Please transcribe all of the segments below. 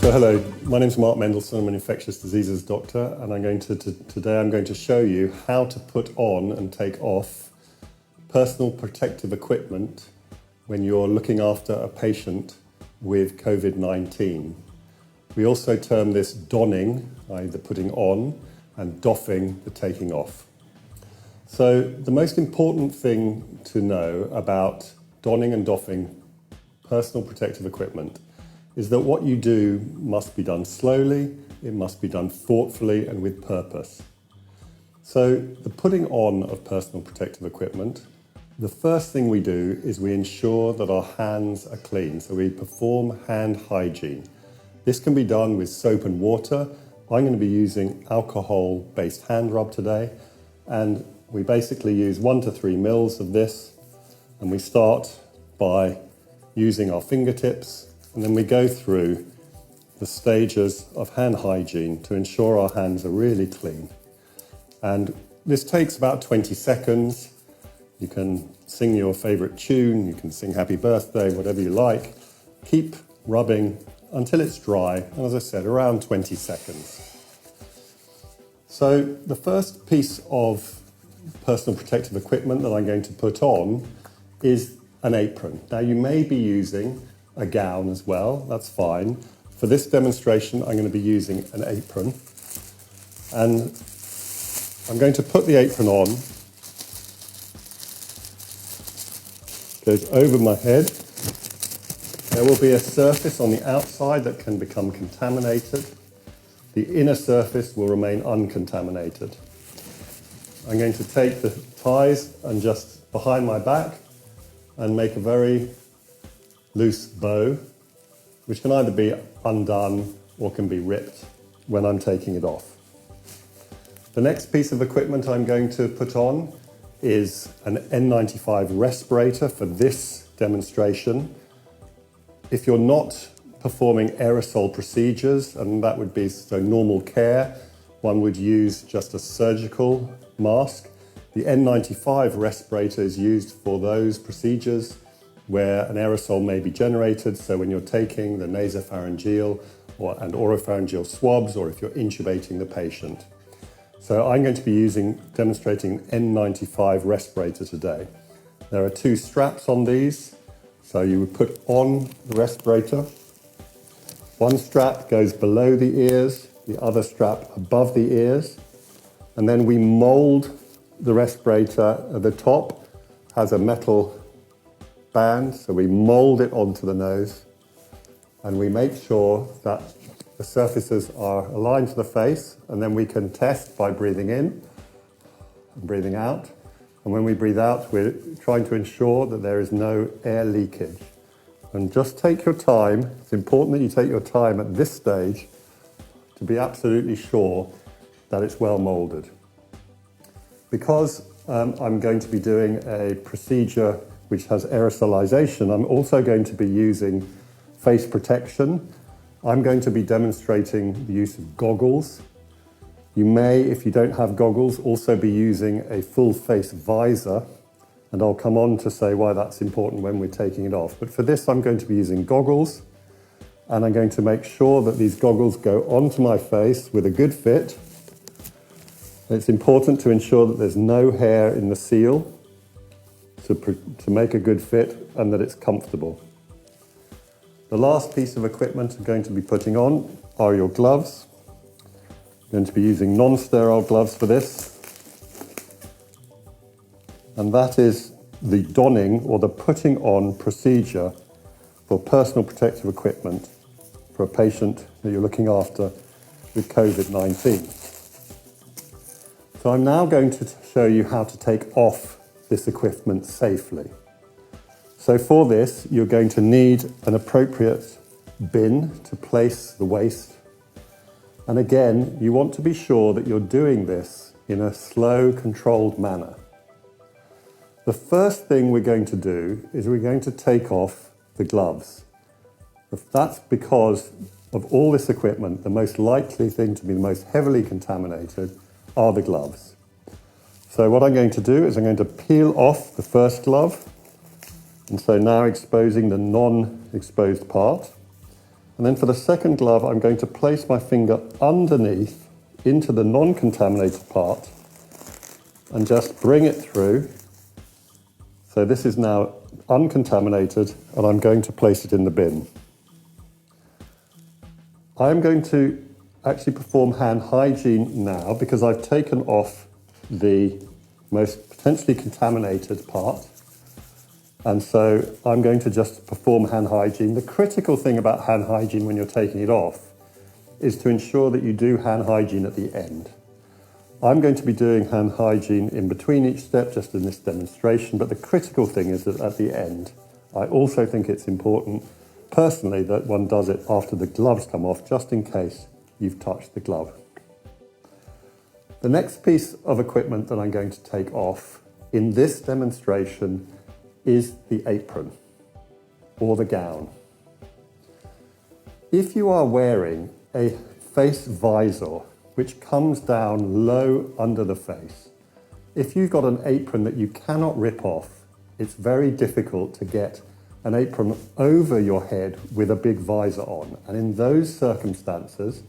So hello, my name's Mark Mendelson. I'm an infectious diseases doctor, and today I'm going to show you how to put on and take off personal protective equipment when you're looking after a patient with COVID-19. We also term this donning, i.e. the putting on, and doffing, the taking off. So the most important thing to know about donning and doffing personal protective equipment is that what you do must be done slowly, it must be done thoughtfully and with purpose. So the putting on of personal protective equipment, the first thing we do is we ensure that our hands are clean. So we perform hand hygiene. This can be done with soap and water. I'm going to be using alcohol-based hand rub today, and we basically use 1 to 3 mils of this, and we start by using our fingertips, and then we go through the stages of hand hygiene to ensure our hands are really clean. And this takes about 20 seconds. You can sing your favorite tune, you can sing happy birthday, whatever you like. Keep rubbing until it's dry, and as I said, around 20 seconds. So the first piece of personal protective equipment that I'm going to put on is an apron. Now you may be using a gown as well, that's fine. For this demonstration, I'm going to be using an apron. And I'm going to put the apron on. It goes over my head. There will be a surface on the outside that can become contaminated. The inner surface will remain uncontaminated. I'm going to take the ties and just behind my back and make a very loose bow, which can either be undone or can be ripped when I'm taking it off. The next piece of equipment I'm going to put on is an N95 respirator for this demonstration. If you're not performing aerosol procedures, and that would be so normal care, one would use just a surgical mask. The N95 respirator is used for those procedures where an aerosol may be generated, so when you're taking the nasopharyngeal and oropharyngeal swabs, or if you're intubating the patient. So I'm going to be demonstrating N95 respirator today. There are 2 straps on these, so you would put on the respirator. One strap goes below the ears, the other strap above the ears, and then we mold the respirator. At the top has a metal band, so we mold it onto the nose, and we make sure that the surfaces are aligned to the face, and then we can test by breathing in and breathing out. And when we breathe out, we're trying to ensure that there is no air leakage. And just take your time. It's important that you take your time at this stage to be absolutely sure that it's well molded. Because I'm going to be doing a procedure which has aerosolization, I'm also going to be using face protection. I'm going to be demonstrating the use of goggles. You may, if you don't have goggles, also be using a full face visor, and I'll come on to say why that's important when we're taking it off. But for this, I'm going to be using goggles, and I'm going to make sure that these goggles go onto my face with a good fit. It's important to ensure that there's no hair in the seal to make a good fit, and that it's comfortable. The last piece of equipment I'm going to be putting on are your gloves. I'm going to be using non-sterile gloves for this. And that is the donning or the putting on procedure for personal protective equipment for a patient that you're looking after with COVID-19. So I'm now going to show you how to take off this equipment safely. So for this, you're going to need an appropriate bin to place the waste. And again, you want to be sure that you're doing this in a slow, controlled manner. The first thing we're going to do is we're going to take off the gloves. That's because of all this equipment, the most likely thing to be the most heavily contaminated are the gloves. So what I'm going to do is I'm going to peel off the first glove, and so now exposing the non-exposed part. And then for the second glove, I'm going to place my finger underneath into the non-contaminated part and just bring it through. So this is now uncontaminated, and I'm going to place it in the bin. I'm going to actually perform hand hygiene now because I've taken off the most potentially contaminated part. And so I'm going to just perform hand hygiene. The critical thing about hand hygiene when you're taking it off is to ensure that you do hand hygiene at the end. I'm going to be doing hand hygiene in between each step, just in this demonstration, but the critical thing is that at the end, I also think it's important, personally, that one does it after the gloves come off, just in case you've touched the glove. The next piece of equipment that I'm going to take off in this demonstration is the apron or the gown. If you are wearing a face visor, which comes down low under the face, if you've got an apron that you cannot rip off, it's very difficult to get an apron over your head with a big visor on. And in those circumstances,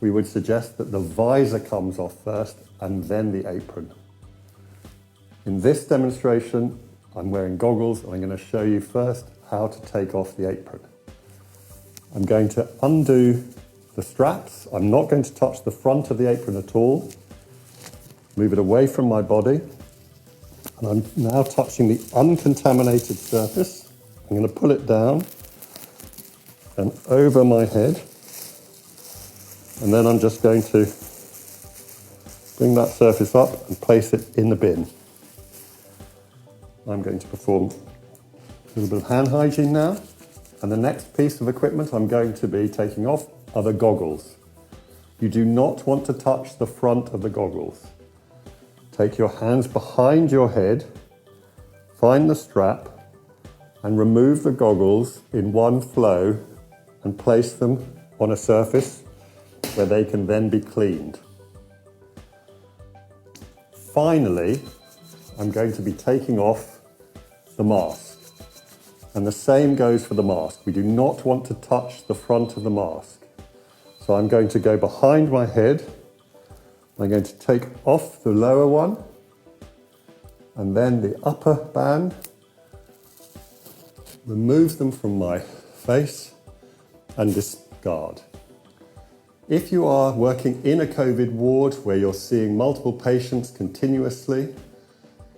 we would suggest that the visor comes off first and then the apron. In this demonstration, I'm wearing goggles and I'm going to show you first how to take off the apron. I'm going to undo the straps. I'm not going to touch the front of the apron at all. Move it away from my body. And I'm now touching the uncontaminated surface. I'm going to pull it down and over my head. And then I'm just going to bring that surface up and place it in the bin. I'm going to perform a little bit of hand hygiene now. And the next piece of equipment I'm going to be taking off are the goggles. You do not want to touch the front of the goggles. Take your hands behind your head, find the strap, and remove the goggles in one flow and place them on a surface where they can then be cleaned. Finally, I'm going to be taking off the mask. And the same goes for the mask. We do not want to touch the front of the mask. So I'm going to go behind my head. I'm going to take off the lower one and then the upper band. Remove them from my face and discard. If you are working in a COVID ward where you're seeing multiple patients continuously,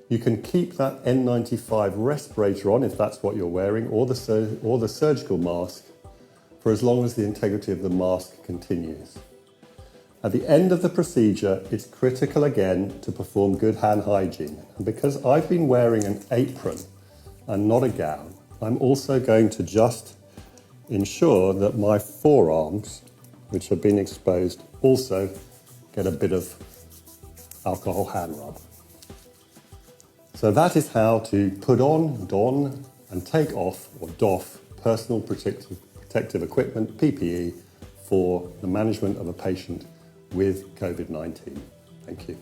you can keep that N95 respirator on if that's what you're wearing, or the surgical mask, for as long as the integrity of the mask continues. At the end of the procedure, it's critical again to perform good hand hygiene. And because I've been wearing an apron and not a gown, I'm also going to just ensure that my forearms, which have been exposed, also get a bit of alcohol hand rub. So that is how to put on, don, and take off or doff personal protective equipment, PPE, for the management of a patient with COVID-19. Thank you.